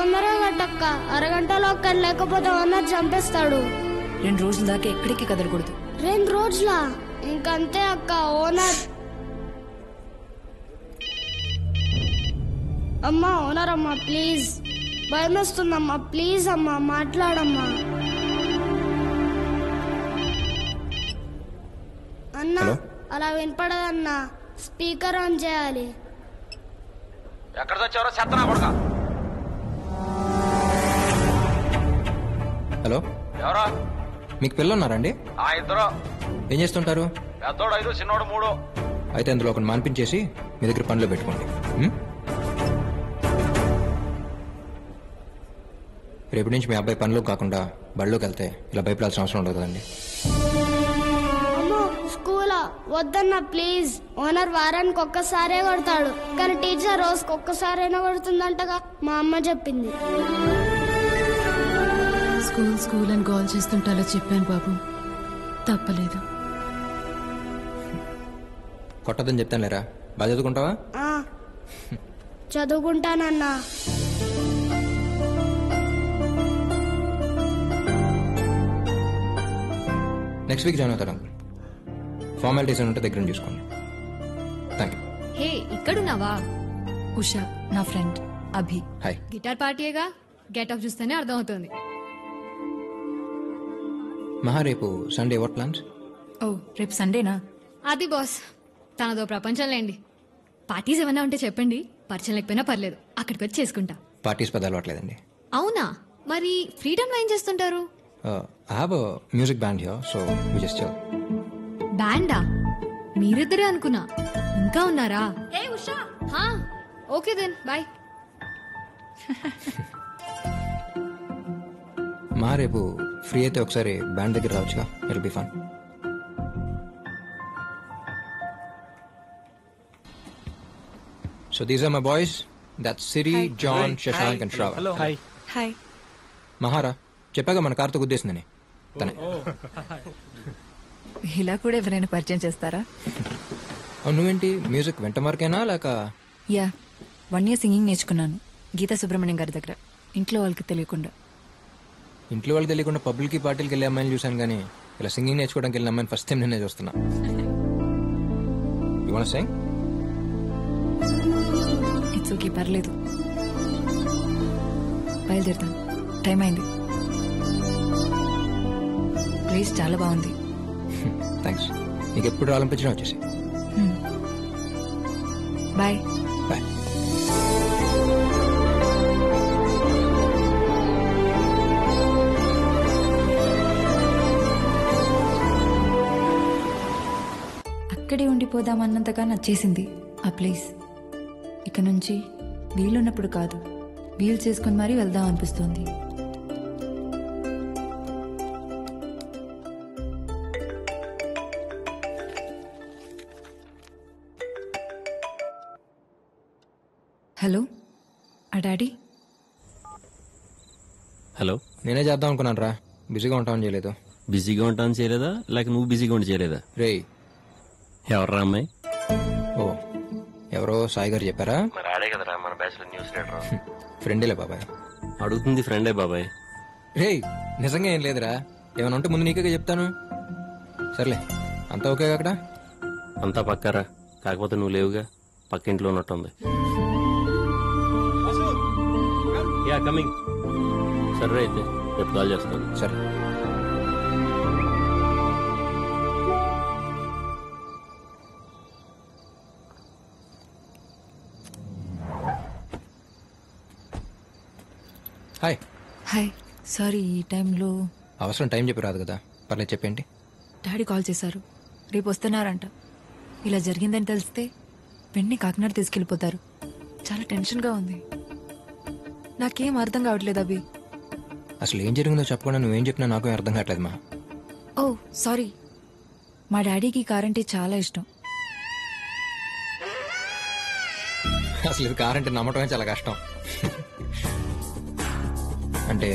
తొందరగా కట్టక్క, అరగంటలో అక్కడ లేకపోతే ఓనర్ చంపేస్తాడు. 2 రోజుల దాకా ఎక్కడికి కదలకూడదు. 2 రోజులా? ఇంకంతే అక్క. ఓనర్ అమ్మా, ఓనర్ అమ్మా ప్లీజ్, భయం వేస్తుందమ్మా, ప్లీజ్ అమ్మా మాట్లాడమ్మా. అన్నా అలా వినపడదన్నా, స్పీకర్ ఆన్ చేయాలి. ఎక్కడ తెచ్చారో చెత్తనా కొడుకా. హలో, ఎవరా? మీకు పిల్లలు ఉన్నారండి? ఇద్దరు. ఏం చేస్తుంటారు? పెద్దోడు 5, చిన్నోడు 3. అయితే అందులో ఒకటి మాన్పించేసి మీ దగ్గర పనిలో పెట్టుకోండి. రేపటి నుంచి మీ అబ్బాయి పనిలో కాకుండా బడిలోకి వెళ్తే ఇలా భయపడాల్సిన అవసరం ఉండదు కదండి. అమ్మో, స్కూలా? వద్దన్నా ప్లీజ్. ఓనర్ వారానికి ఒక్కసారే కొడతాడు, కానీ టీచర్ రోజుకి ఒక్కసారైనా కొడుతుందంటగా మా అమ్మ చెప్పింది. స్కూల్ అని గోల్ చేస్తుంటాలో చెప్పాను బాబు, తప్పలేదు. కొట్టదని చెప్తాను లేరా, బాగా చదువుకుంటావా? చదువుకుంటానన్నా. నెక్స్ట్ వీక్ జాయిన్ అవుతారు అంకుల్. ఫార్మాలిటీస్ ఉంటే దగ్గర చూసుకోండి. Thank you. హే, ఇక్కడున్నావా? ఉషా నా ఫ్రెండ్ అభి. హాయ్. గిటార్ పార్టీగా గెట్ ఆఫ్ చూస్తేనే అర్థం అవుతుంది. మహా, రేపు సండే వాట్ ప్లాన్స్? ఓ, రేపు సండేనా? అది బాస్, తనదో ప్రపంచం లేండి. పార్టీస్ ఏమైనా ఉంటే చెప్పండి, పరిచయం లేకపోయినా పర్లేదు, అక్కడికి వచ్చి చేసుకుంటా. పార్టీస్ పదాలు అవ్వట్లేదండి. అవునా? మరి ఫ్రీడమ్ లో ఏం చేస్తుంటారు? I have a music band here, so we just chill. బ్యాండా? మీరిద్దరే అనుకున్నా, ఇంకా ఉన్నారా? ఏ ఉషా. హా, ఓకే దెన్ బాయ్. మా రేపు ఫ్రీ అయితే ఒకసారి బ్యాండ్ దగ్గర రావచ్చుగా, it be fun. So these are my boys. That's Siri, John, Shashank and Shravan. Hello. Hi. Hi. మహారా, చెప్పాగా మన కార్తో గుద్దేసిందని. తనే. ఇలా కూడా ఎవరైనా పరిచయం చేస్తారా? నువ్వేంటి మ్యూజిక్ వెంట మార్కేనా లేక? యా, 1 year సింగింగ్ నేర్చుకున్నాను గీతా సుబ్రహ్మణ్యం గారి దగ్గర, ఇంట్లో వాళ్ళకి తెలియకుండా. ఇంట్లో వాళ్ళకి తెలియకుండా పబ్లిక్ పార్టీలకి వెళ్ళే అమ్మాయిని చూశాను, కానీ ఇలా సింగింగ్ నేర్చుకోవడానికి వెళ్ళిన అమ్మాయిని ఫస్ట్ టైం నేనే చూస్తున్నా. You want to sing? It's okay, పర్లేదు. బయలుదేరుతాను, టైం అయింది. ప్లేస్ చాలా బాగుంది. థ్యాంక్స్. నీకు ఎప్పుడు రావాలనిపించినా వచ్చేసి. బాయ్. బాయ్. అక్కడే ఉండిపోదామన్నంతగా నచ్చేసింది ఆ ప్లేస్. ఇక నుంచి వీలున్నప్పుడు కాదు, వీలు చేసుకుని మరీ వెళ్దాం అనిపిస్తోంది. హలో, ఆ డాడీ? హలో. నేనే చేద్దాం అనుకున్నాను రా, బిజీగా ఉంటామని చేయలేదు. బిజీగా ఉంటాను చేయలేదా, లేక నువ్వు బిజీగా ఉండి చేయలేదా? రేయ్, ఎవర్రా అమ్మాయి? ఓ, ఎవరో సాయి గారు చెప్పారా? మరి ఆడే కదరా మన బ్యాచ్ లో న్యూస్ రీడర్. ఫ్రెండేలే బాబాయ్. అడుగుతుంది ఫ్రెండే బాబాయ్. రేయ్, నిజంగా ఏం లేదురా, ఏమైనా ఉంటే ముందు నీకే చెప్తాను. సర్లే, అంతా ఓకే అక్కడ? అంతా పక్కారా, కాకపోతే నువ్వు లేవుగా, పక్కింట్లో ఉన్నట్టుంది. Yeah coming. సరే అయితే రేపు కాల్ చేస్తాను. సరే. హాయ్. హాయ్. సారీ, ఈ టైంలో అవసరం టైం చెప్పి రాదు కదా, పర్లేదు చెప్పేంటి. డాడీ కాల్ చేశారు, రేపు వస్తున్నారంట. ఇలా జరిగిందని తెలిస్తే వెంటనే కాకినాడ తీసుకెళ్ళిపోతారు. చాలా టెన్షన్గా ఉంది. నాకేం అర్థం కావట్లేదు అభి. అసలు ఏం జరిగిందో చెప్పకుండా నువ్వేం చెప్పినా నాకు అర్థం కావట్లేదు మా. ఓ సారీ, మా డాడీకి కార్ అంటే చాలా ఇష్టం. అసలు ఇది కార్ అంటే నమ్మటమే చాలా కష్టం. అంటే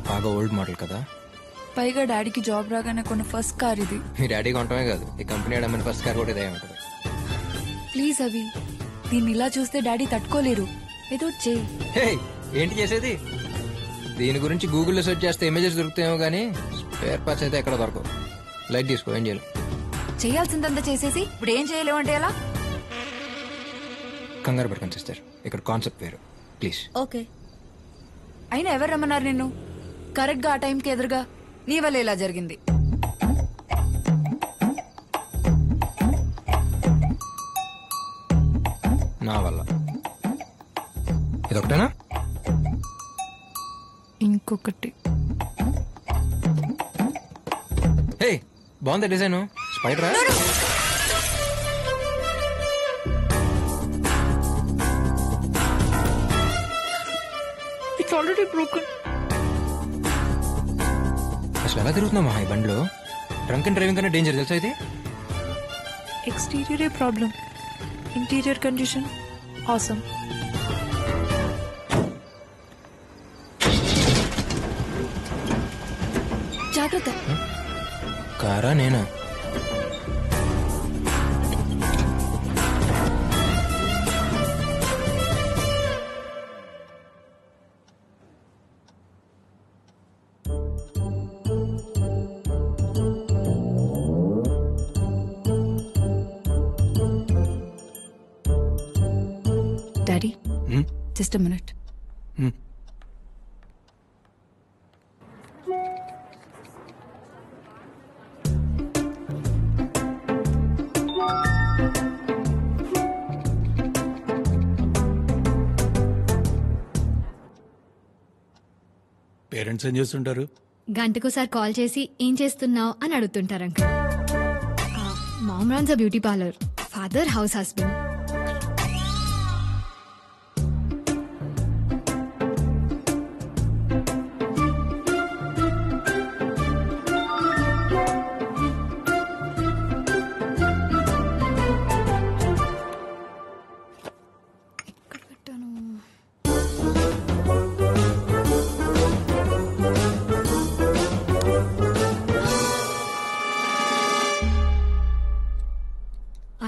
బాగా ఓల్డ్ మోడల్ కదా. పైగా డాడీకి జాబ్ రాగానే కొన్న ఫస్ట్ కార్ ఇది. మీ డాడీ కొనటమే కాదు, ఈ కంపెనీ అడమని ఫస్ట్ కార్ కూడా ఇదే ఉంటుంది. ప్లీజ్ అవి, దీన్ని ఇలా చూస్తే డాడీ తట్టుకోలేరు, ఏదో చేయి. హే, ఏంటి చేసేది? దీని గురించి గూగుల్లో సెర్చ్ చేస్తే ఇమేజెస్ దొరుకుతాయేమో కానీ స్పేర్ పార్ట్స్ అయితే ఎక్కడ దొరకవు. లైట్ తీసుకో, ఏం చేయాలి? చేయాల్సిందంతా చేసేసి ఇప్పుడు ఏం చేయలేవు అంటే ఎలా? కంగారు పడకండి సిస్టర్, ఇక్కడ కాన్సెప్ట్ వేరు. ప్లీజ్. ఓకే. అయినా ఎవరు రమ్మన్నారు నిన్ను? కరెక్ట్ గా ఆ టైంకి ఎదురుగా నీ వల్ల ఇలా జరిగింది. నా వల్ల. ఇదొకటేనా? ఇంకొకటి. హే, బాగుంది డిజైన్. స్పైడరా? It's already broken. అసలు ఎలా తిరుగుతున్నామా ఈ బండిలో? డ్రంక్ అండ్ డ్రైవింగ్ కన్నా డేంజర్ తెలుసా ఇది? ఎక్స్టీరియరే ప్రాబ్లం, ఇంటీరియర్ కండిషన్ ఆసమ్. జాగ్రత్త. కారా నేనా? Daddy, just a minute. Parents ఏం చేస్తుంటారు? గంటకోసారి కాల్ చేసి ఏం చేస్తున్నావు అని అడుగుతుంటారు uncle. Mom runs a beauty parlour, father house husband.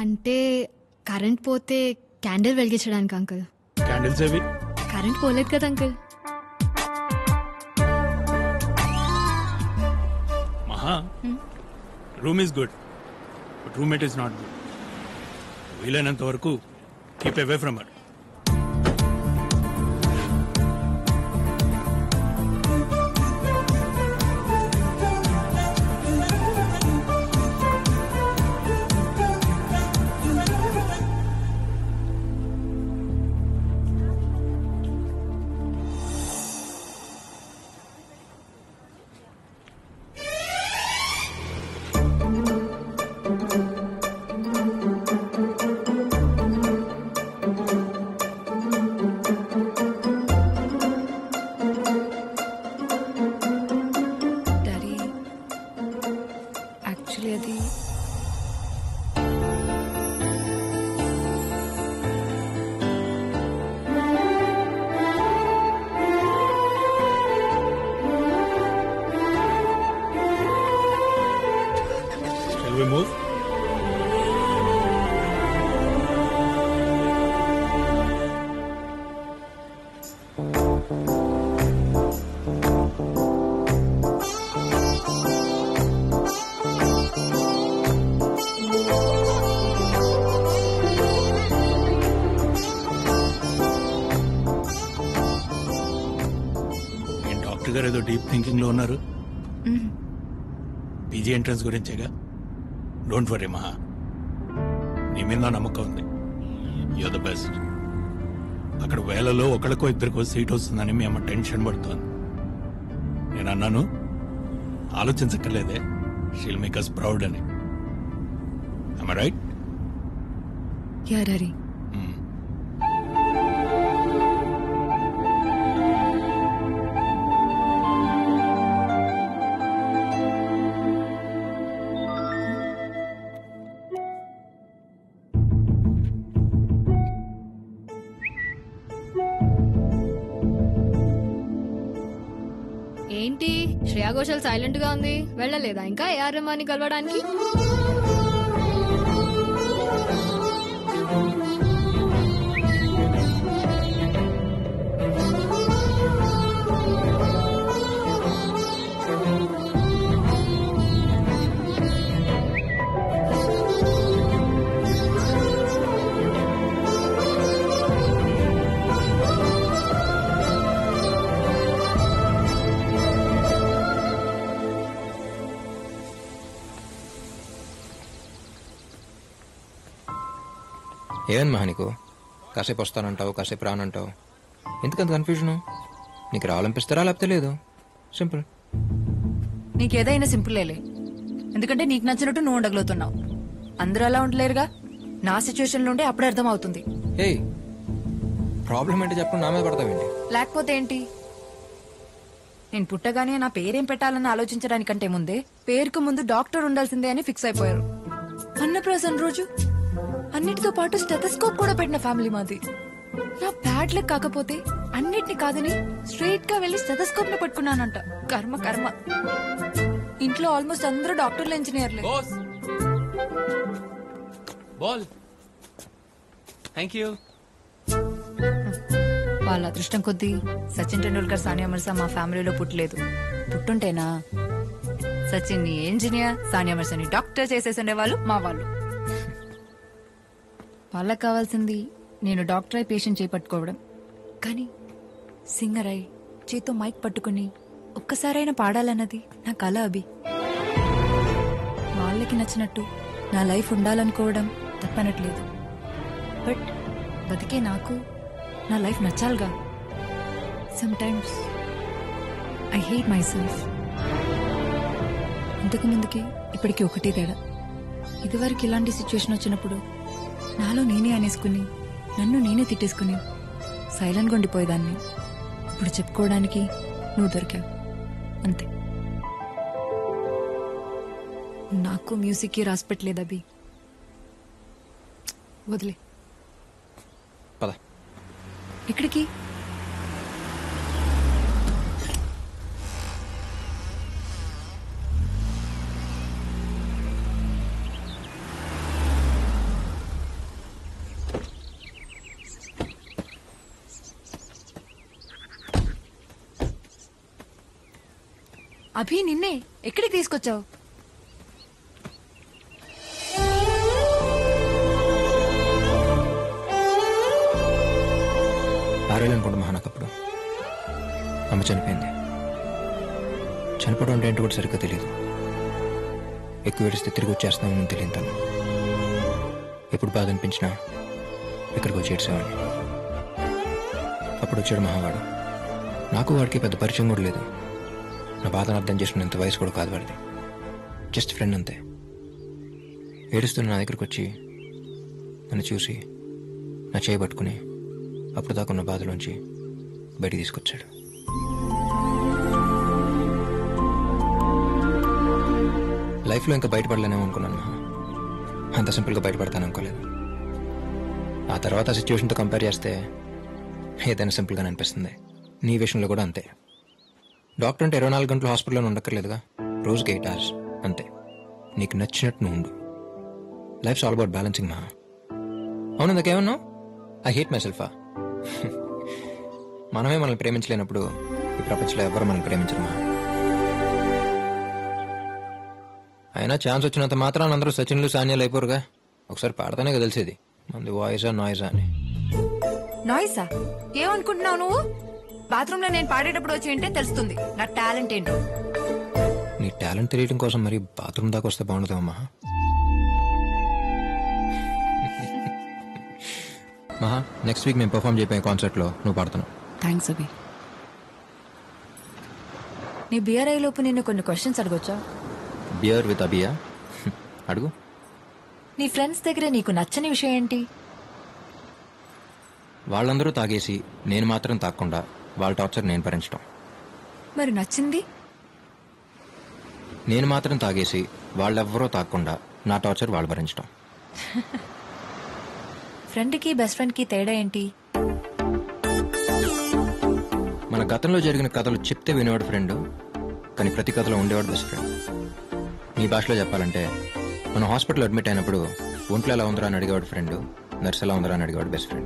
అంటే కరెంట్ పోతే క్యాండిల్ వెలిగించడానికి అంకుల్. క్యాండిల్స్ అవి? కరెంట్ పోలేదు కదా uncle. Maha, room is good but roommate is not good. వీలైనంత వరకు keep away from her. We move. Doctor గారు ఏదో డీప్ థింకింగ్ లో ఉన్నారు. పీజీ ఎంట్రన్స్ గురించేగా. డోంట్ వరీ మహా, నీ మీద నా నమ్మకం ఉంది. You're the best. అక్కడ వేలలో ఒకరికో ఇద్దరికో సీట్ వస్తుందని మీ అమ్మ టెన్షన్ పడుతోంది. నేను అన్నాను ఆలోచించక్కర్లేదే, షీల్ మేక్ us ప్రౌడ్ అని. am I right? Yeah daddy. ఏంటి శ్రేయా ఘోషల్ సైలెంట్ గా ఉంది, వెళ్ళలేదా ఇంకా ఏఆర్ రెహమాన్ని కలవడానికి? ఏమని మహా నీకు? కాసేపు వస్తానంటావు, కాసేపు రానంటావు, ఎందుకంత కన్ఫ్యూజను? నీకు రావాలనిపిస్తారా లేకపోతే లేదు? సింపుల్. నీకేదైనా సింపుల్లేలే, ఎందుకంటే నీకు నచ్చినట్టు నువ్వు ఉండగలుగుతున్నావు. అందరూ అలా ఉండలేరుగా. నా సిచ్యువేషన్ నుండి అప్పుడే అర్థం అవుతుంది. ఏయ్, ప్రాబ్లం ఏంటి చెప్పు, నా మీద పడతావేంటి? లేకపోతే ఏంటి? నేను పుట్టగానే నా పేరేం పెట్టాలని ఆలోచించడానికంటే ముందే పేరుకు ముందు డాక్టర్ ఉండాల్సిందే అని ఫిక్స్ అయిపోయారు. అన్నప్రాసన రోజు అన్నిటితో పాటు స్టెథోస్కోప్ కూడా పెట్టిన ఫ్యామిలీ మాది. నా బ్యాడ్ లక్ కాకపోతే అన్నిటిని కాదని స్ట్రైట్ గా వెళ్లి స్టెథోస్కోప్ ని పట్టుకున్నానంట. కర్మ కర్మ. ఇంట్లో ఆల్మోస్ట్ అందరూ డాక్టర్లు, ఇంజనీర్లే. బాల్. Thank you. వాళ్ళ అదృష్టం కొద్దీ సచిన్ టెండూల్కర్, సానియా మిర్జా మా ఫ్యామిలీలో పుట్టలేదు. పుట్టుంటేనా సచిన్ ని ఇంజనీర్, సానియా మిర్జాని డాక్టర్ చేసేసిండే వాళ్ళు మా వాళ్ళు. వాళ్ళకి కావాల్సింది నేను డాక్టర్ అయి పేషెంట్ చేపట్టుకోవడం, కానీ సింగర్ అయి చేతో మైక్ పట్టుకుని ఒక్కసారైనా పాడాలన్నది నా కల. అభి, వాళ్ళకి నచ్చినట్టు నా లైఫ్ ఉండాలనుకోవడం తప్పనట్లేదు. బట్ బతికే నాకు నా లైఫ్ నచ్చాలిగా. Sometimes I hate myself. ఇంతకు ముందుకి ఇప్పటికి ఒకటే తేడా. ఇదివరకు ఇలాంటి సిచ్యువేషన్ వచ్చినప్పుడు నాలో నేనే అనేసుకుని, నన్ను నేనే తిట్టేసుకుని సైలెంట్గా ఉండిపోయేదాన్ని. ఇప్పుడు చెప్పుకోవడానికి నువ్వు దొరికావు, అంతే. నాకు మ్యూజిక్కి రాసి పెట్టలేదు అభి. వదిలే. పద. ఎక్కడికి? అభి, నిన్నే ఎక్కడికి తీసుకొచ్చావు? ఆరేళ్ళనుకుంటా మహా. నాకు అప్పుడు అమ్మ చనిపోయింది. చనిపోవడం అంటే ఏంటో కూడా సరిగ్గా తెలియదు. ఎక్కువ ఏడిస్తే తిరిగి వచ్చేస్తామని తెలియదు తను. ఎప్పుడు బాధ అనిపించినా ఇక్కడికి వచ్చి ఏడ్చేవాడిని. అప్పుడు వచ్చాడు మహావాడు. నాకు వాడికి పెద్ద పరిచయం కూడా లేదు. నా బాధను అర్థం చేసుకునేంత వయసు కూడా కాదు వాడిది. జస్ట్ ఫ్రెండ్ అంతే. ఏడుస్తున్న నా దగ్గరికి వచ్చి నన్ను చూసి నా చేయి పట్టుకుని అప్పుడు దాకున్న బాధలోంచి బయటికి తీసుకొచ్చాడు. లైఫ్లో ఇంకా బయటపడలేనేమో అనుకున్నాను మహా. అంత సింపుల్గా బయటపడతాను అనుకోలేదు. ఆ తర్వాత సిచ్యువేషన్తో కంపేర్ చేస్తే ఏదైనా సింపుల్గానే అనిపిస్తుంది. నీ విషయంలో కూడా అంతే. డాక్టర్ అంటే 24 గంటలు హాస్పిటల్లో ఉండక్కర్లేదుగా. రోజుకి 8 hours అంతే. నీకు నచ్చినట్టు నువ్వు ఉండు. Lifes all about balancing Maha. అవును, ఇందాకేమన్నావు? ఐ హేట్ మై సెల్ఫా. మనమే మనల్ని ప్రేమించలేనప్పుడు ఈ ప్రపంచంలో ఎవరు మనల్ని ప్రేమించరు మహా. అయినా ఛాన్స్ వచ్చినంత మాత్రాన అందరూ సచిన్లు, సానియాలు అయిపోరుగా. ఒకసారి పాడతానే కదా తెలిసేది మంది వాయిసా నాయిసా అని. నాయిసా? ఏమనుకుంటున్నావు నువ్వు? బాత్రూమ్ లో నేను పాడేటప్పుడు వచ్చి వింటే తెలుస్తుంది నా టాలెంట్ ఏంటో. నీ టాలెంట్ తెలియడం కోసం మరి బాత్రూమ్ దాకా వస్తే బాగుంటుందమ్మా. మహా, నెక్స్ట్ వీక్ మేము పర్ఫామ్ చేయబోయే కాన్సర్ట్లో నువ్వు పాడుతున్నావు. థ్యాంక్స్ అభి. నీ బియర్ అయ్యే లోపు నిన్ను కొన్ని క్వశ్చన్స్ అడగొచ్చా? బియర్ విత్ అబియా? అడుగు. నీ ఫ్రెండ్స్ దగ్గర నీకు నచ్చని విషయం ఏంటి? వాళ్ళందరూ తాగేసి నేను మాత్రం తాగకుండా వాళ్ళ టార్చర్ నేను భరించడం. మరి నచ్చింది? నేను మాత్రం తాగేసి వాళ్ళెవ్వరూ తాగకుండా నా టార్చర్ వాళ్ళు భరించడం. ఫ్రెండ్కి బెస్ట్ ఫ్రెండ్కి తేడా ఏంటి? మన గతంలో జరిగిన కథలు చెప్తే వినేవాడు ఫ్రెండ్, కానీ ప్రతి కథలో ఉండేవాడు బెస్ట్ ఫ్రెండ్. నీ భాషలో చెప్పాలంటే మనం హాస్పిటల్ అడ్మిట్ అయినప్పుడు ఒంట్లో ఎలా ఉందరా అని అడిగేవాడు ఫ్రెండ్, నర్స్ ఎలా ఉందరా అని అడిగేవాడు బెస్ట్ ఫ్రెండ్.